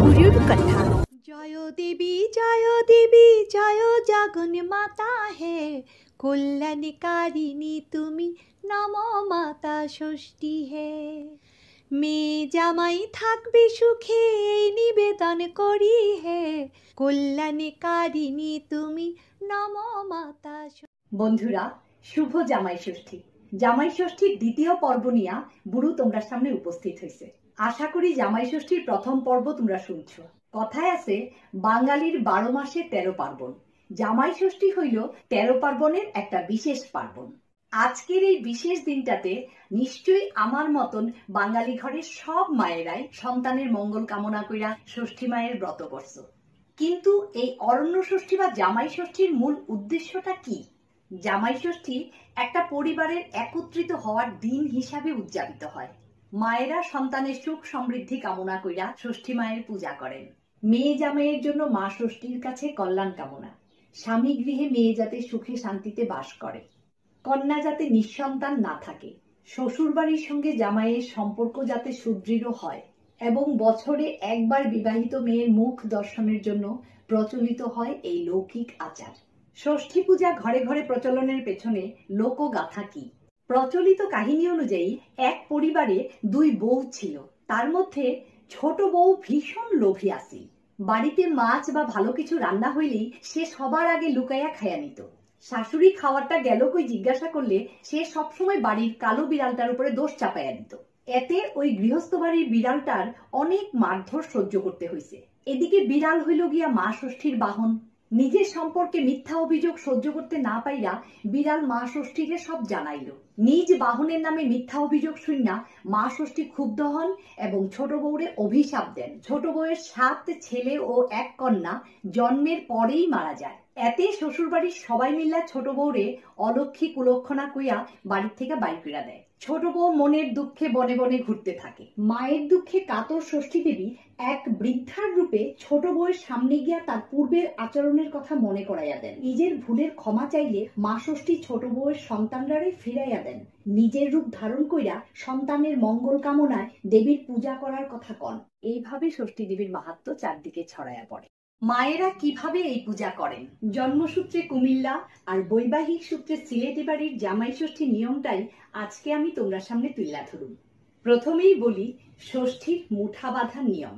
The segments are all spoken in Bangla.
গুরুর কথা। জয় দেবী জয় জাগন মাতা হে, কল্যাণকারিণী তুমি, নম মাতা ষষ্ঠী হে। মেয়ে জামাই থাকবে সুখে এই নিবেদন করি হে, কল্যাণকারিণী তুমি, নম মাতা। বন্ধুরা, শুভ জামাই ষষ্ঠী। জামাই ষষ্ঠীর দ্বিতীয় পর্ব নিয়া বুড়ু তোমরা সামনে উপস্থিত হয়েছে। আশা করি জামাই ষষ্ঠীর প্রথম পর্ব তোমরা শুনছো। কথায় আছে, বাঙালির 12 মাসে 13 পার্বণ। জামাই ষষ্ঠী হইল 13 পার্বণের একটা বিশেষ পার্বণ। আজকের এই বিশেষ দিনটাতে নিশ্চয়ই আমার মতন বাঙালি ঘরের সব মায়েরাই সন্তানের মঙ্গল কামনা কইরা ষষ্ঠী মায়ের ব্রত করছো। কিন্তু এই অরণ্য ষষ্ঠী বা জামাই ষষ্ঠীর মূল উদ্দেশ্যটা কি? জামাই ষষ্ঠী একটা পরিবারের একত্রিত হওয়ার দিন হিসাবে উদযাপিত হয়। মায়েরা সন্তানের সুখ সমৃদ্ধি কামনা কইরা ষষ্ঠী মায়ের পূজা করেন। মেয়ে জামাইয়ের জন্য মা ষষ্ঠীর কাছে কল্যাণ কামনা। স্বামী গৃহে মেয়ে যাতে সুখে শান্তিতে বাস করে, কন্যা যাতে নিঃসন্তান না থাকে, শ্বশুর বাড়ির সঙ্গে জামাইয়ের সম্পর্ক যাতে সুদৃঢ় হয় এবং বছরে একবার বিবাহিত মেয়ের মুখ দর্শনের জন্য প্রচলিত হয় এই লৌকিক আচার। ষষ্ঠী পূজা ঘরে ঘরে প্রচলনের পেছনে লোকগাথা কি? প্রচলিত কাহিনী অনুযায়ী এক পরিবারে 2 বউ ছিল। তার মধ্যে ছোট বউ ভীষণ লোভী আছিল। বাড়িতে মাছ বা ভালো কিছু রান্না হইলেই সে সবার আগে লুকাইয়া খাইয়া নিত। শাশুড়ি খাওয়ারটা গেল কই জিজ্ঞাসা করলে সে সবসময় বাড়ির কালো বিড়ালটার উপরে দোষ চাপাইয়া দিত। এতে ওই গৃহস্থ বাড়ির বিড়ালটার অনেক মারধর সহ্য করতে হয়েছে। এদিকে বিড়াল হইল গিয়া মা ষষ্ঠীর বাহন। নিজের সম্পর্কে মিথ্যা অভিযোগ সহ্য করতে না পাইরা বিড়াল মা ষষ্ঠীকে সব জানাইল। নিজ বাহনের নামে মিথ্যা অভিযোগ শুনিয়া মা ষষ্ঠী ক্ষুব্ধ হন এবং ছোট বউরে অভিশাপ দেন। ছোট বউয়ের 7 ছেলে ও 1 কন্যা জন্মের পরেই মারা যায়। এতে শ্বশুর বাড়ির সবাই মিল্লা ছোট বউরে অলক্ষী কুলক্ষণা কইয়া বাড়ির থেকে বাইর কইরা দেয়। ছোট বউ মনের দুঃখে বনে বনে ঘুরতে থাকে। মায়ের দুঃখে কাতর ষষ্ঠী দেবী এক বৃদ্ধার রূপে ছোট বউয়ের সামনে গিয়া তার পূর্বের আচরণের কথা মনে করাইয়া দেন। নিজের ভুলের ক্ষমা চাইলে মা ষষ্ঠী ছোট বউয়ের সন্তানরারে ফিরাইয়া দেন। নিজের রূপ ধারণ কইরা সন্তানের মঙ্গল কামনায় দেবীর পূজা করার কথা কন। এইভাবে ষষ্ঠী দেবীর মাহাত্ম্য চারদিকে ছড়াইয়া পড়ে। মায়েরা কিভাবে এই পূজা করেন? জন্মসূত্রে কুমিল্লা আর বৈবাহিক সূত্রে সিলেটি বাড়ির জামাই ষষ্ঠী নিয়মটাই আজকে আমি তোমরা সামনে তুলে ধরুন। প্রথমেই বলি ষষ্ঠীর মুঠা বাঁধা নিয়ম।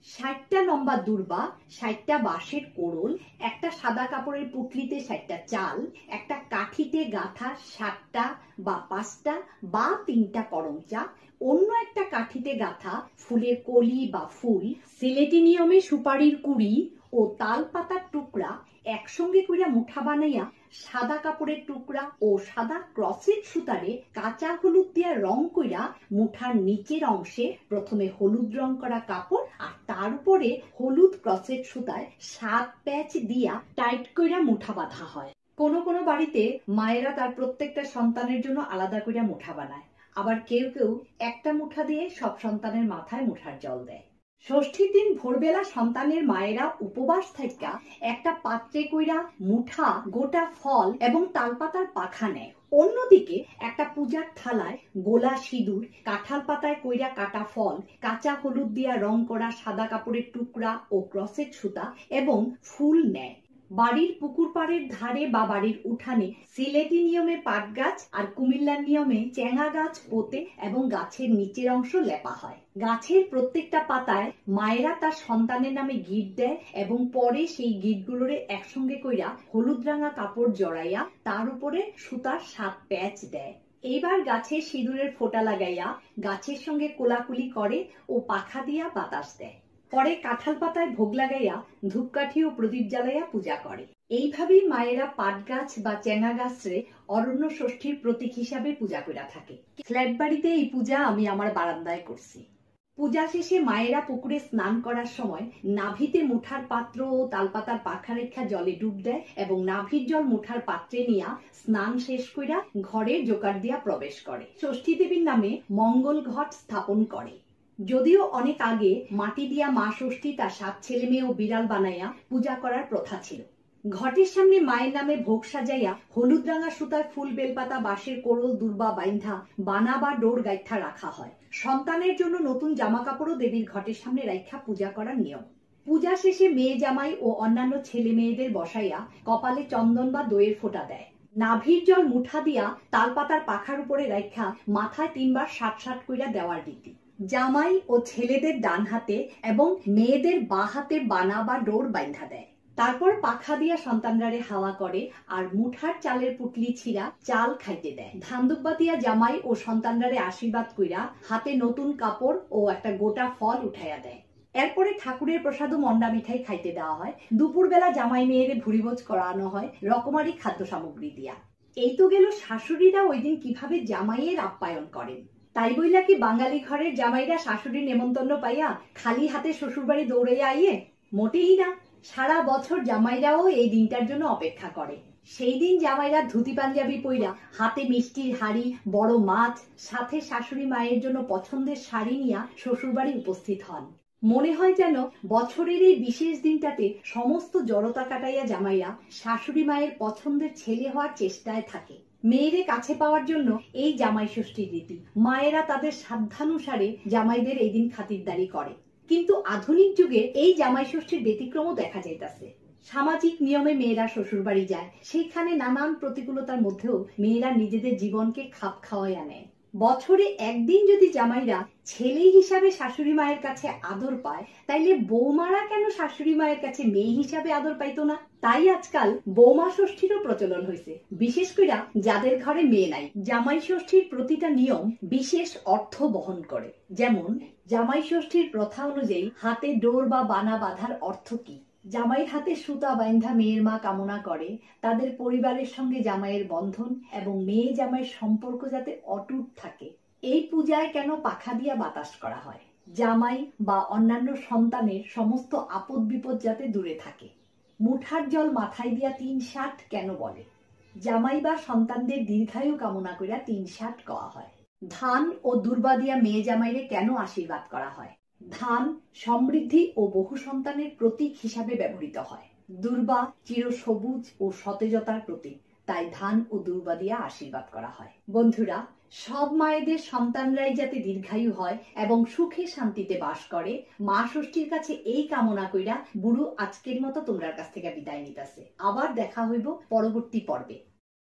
60টা লম্বা দূর্বা, 60টা বাঁশের কোড়ল, একটা সাদা কাপড়ের পুটলিতে 60টা চাল, একটা কাঠিতে গাঁথা 7টা বা 5টা বা 3টা করমচা, অন্য একটা কাঠিতে গাঁথা ফুলের কলি বা ফুল, সিলেটি নিয়মে সুপারির কুড়ি ও তাল পাতার টুকরা একসঙ্গে কইরা মুঠা বানাইয়া সাদা কাপড়ের টুকরা ও সাদা ক্রসেট সুতারে কাঁচা হলুদ দিয়া রং কইরা মুঠার নিচের অংশে প্রথমে হলুদ রং করা কাপড় আর তার উপরে হলুদ ক্রসেট সুতায় 7 প্যাচ দিয়া টাইট কইরা মুঠা বাঁধা হয়। কোনো কোনো বাড়িতে মায়েরা তার প্রত্যেকটা সন্তানের জন্য আলাদা কইরা মুঠা বানায়। আবার কেউ কেউ একটা মুঠা দিয়ে সব সন্তানের মাথায় মুঠার জল দেয়। ষষ্ঠীর দিন ভোরবেলা সন্তানের মায়েরা উপবাস থাইকা একটা পাত্রে কইরা মুঠা, গোটা ফল এবং তালপাতার পাখা নেয়। অন্যদিকে একটা পূজার থালায় গোলা সিঁদুর, কাঁঠাল পাতায় কইরা কাটা ফল, কাঁচা হলুদ দিয়া রং করা সাদা কাপড়ের টুকরা ও ক্রসেট সুতা এবং ফুল নেয়। বাড়ির পুকুর পাড়ের ধারে বা বাড়ির উঠানে সিলেটি নিয়মে পাট গাছ আর কুমিল্লার নিয়মে চেঙা গাছ পোতে এবং গাছের নিচের অংশ লেপা হয়। গাছের প্রত্যেকটা পাতায় মায়েরা তার সন্তানের নামে গিট দেয় এবং পরে সেই গিটগুলোরে একসঙ্গে কইরা হলুদ রাঙা কাপড় জড়াইয়া তার উপরে সুতার 7 প্যাচ দেয়। এইবার গাছের সিঁদুরের ফোঁটা লাগাইয়া গাছের সঙ্গে কোলাকুলি করে ও পাখা দিয়া বাতাস দেয়। পরে কাঁঠাল পাতায় ভোগ লাগাইয়া ধূপকাঠি ও প্রদীপ জ্বালাইয়া পূজা করে। এইভাবেই মায়েরা পাট গাছ বা চেঙা গাছরে অরণ্য ষষ্ঠীর প্রতীক হিসাবে পূজা করে থাকে। ফ্ল্যাট বাড়িতে এই পূজা আমি আমার বারান্দায় করছি। পূজা শেষে মায়েরা পুকুরে স্নান করার সময় নাভিতে মুঠার পাত্র ও তালপাতার পাখা রেখা জলে ডুব দেয় এবং নাভির জল মুঠার পাত্রে নিয়া স্নান শেষ কইরা ঘরে জোকার দিয়া প্রবেশ করে। ষষ্ঠী দেবীর নামে মঙ্গল ঘট স্থাপন করে। যদিও অনেক আগে মাটি দিয়া মা ষষ্ঠী তার 7 ছেলে মেয়ে ও বিড়াল বানাইয়া পূজা করার প্রথা ছিল। ঘটের সামনে মায়ের নামে ভোগ সাজাইয়া হলুদ রাঙা সুতার ফুল বেলপাতা বাঁশের কোরল দুর্বা বাইন্ধা বানা বা ডোর গাইথা রাখা হয়। সন্তানের জন্য নতুন জামা কাপড়ও দেবীর ঘটের সামনে রাখা পূজা করার নিয়ম। পূজা শেষে মেয়ে জামাই ও অন্যান্য ছেলে মেয়েদের বসাইয়া কপালে চন্দন বা দইয়ের ফোঁটা দেয়। নাভির জল মুঠা দিয়া তালপাতার পাখার উপরে রাখা মাথায় 3 বার 60 কইরা দেওয়ার রীতি। জামাই ও ছেলেদের ডান হাতে এবং মেয়েদের বাঁ হাতে বানা বা ডোর বাইন্ধা দেয়। তারপর পাখা দিয়া সন্তানরারে হাওয়া করে আর মুঠার চালের পুটলি ছিঁড়া চাল খাইতে দেয়। ধানদুব্বা দিয়া জামাই ও সন্তানরারে আশীর্বাদ কইরা হাতে নতুন কাপড় ও একটা গোটা ফল উঠাইয়া দেয়। এরপরে ঠাকুরের প্রসাদ ও মন্ডা মিঠাই খাইতে দেওয়া হয়। দুপুরবেলা জামাই মেয়েরে ভুরিভোজ করানো হয় রকমারি খাদ্য সামগ্রী দিয়া। এই তো গেল শাশুড়িরা ওই দিন কিভাবে জামাইয়ের আপ্যায়ন করেন। তাই বইলা কি বাঙালি ঘরের জামাইরা শাশুড়ির নেমন্তন্ন পাইয়া খালি হাতে শ্বশুরবাড়ি দৌড়াইয়া আইয়ে? মোটেই না। সারা বছর জামাইরাও এই দিনটার জন্য অপেক্ষা করে। সেই দিন জামাইরা ধুতি পাঞ্জাবি পইরা হাতে মিষ্টির হাড়ি, বড় মাছ, সাথে শাশুড়ি মায়ের জন্য পছন্দের শাড়ি নিয়ে শ্বশুরবাড়ি উপস্থিত হন। মনে হয় যেন বছরের এই বিশেষ দিনটাতে সমস্ত জড়তা কাটাইয়া জামাইরা শাশুড়ি মায়ের পছন্দের ছেলে হওয়ার চেষ্টায় থাকে। মেয়েরে কাছে পাওয়ার জন্য এই জামাই ষষ্ঠীর রীতি। মায়েরা তাদের সাধ্যানুসারে জামাইদের এই দিন খাতিরদারি করে। কিন্তু আধুনিক যুগে এই জামাই ষষ্ঠীর ব্যতিক্রমও দেখা যাইতাছে। সামাজিক নিয়মে মেয়েরা শ্বশুর বাড়ি যায়, সেইখানে নানান প্রতিকূলতার মধ্যেও মেয়েরা নিজেদের জীবনকে খাপ খাওয়াইয়া নেয়। বছরে একদিন যদি জামাইরা ছেলে হিসাবে শাশুড়ি মায়ের কাছে আদর পায়, তাইলে বৌমারা কেন শাশুড়ি মায়ের কাছে মেয়ে হিসাবে আদর পাইতো না? তাই আজকাল বৌমা ষষ্ঠীরও প্রচলন হয়েছে, বিশেষ করে যাদের ঘরে মেয়ে নাই। জামাই ষষ্ঠীর প্রতিটা নিয়ম বিশেষ অর্থ বহন করে। যেমন জামাই ষষ্ঠীর প্রথা অনুযায়ী হাতে ডোর বা বানা বাঁধার অর্থ কি? জামাইয়ের হাতে সুতা বাইন্ধা মেয়ের মা কামনা করে তাদের পরিবারের সঙ্গে জামাইয়ের বন্ধন এবং মেয়ে জামাইয়ের সম্পর্ক যাতে অটুট থাকে। এই পূজায় কেন পাখা দিয়া বাতাস করা হয়? জামাই বা অন্যান্য সন্তানের সমস্ত আপদ বিপদ যাতে দূরে থাকে। মুঠার জল মাথায় দিয়া 360 কেন বলে? জামাই বা সন্তানদের দীর্ঘায়ু কামনা করিয়া 360 কওয়া হয়। ধান ও দুর্বা দিয়া মেয়ে জামাইরে কেন আশীর্বাদ করা হয়? ধান সমৃদ্ধি ও বহু সন্তানের প্রতীক হিসাবে ব্যবহৃত হয়। দুর্বা চির সবুজ ও সতেজতার প্রতীক, তাই ধান ও দুর্বা দিয়া আশীর্বাদ করা হয়। বন্ধুরা, সব মায়েদের সন্তানরাই যাতে দীর্ঘায়ু হয় এবং সুখে শান্তিতে বাস করে, মা ষষ্ঠীর কাছে এই কামনা কইরা বুড়ো আজকের মতো তোমরার কাছ থেকে বিদায় নিতেছে। আবার দেখা হইব পরবর্তী পর্বে।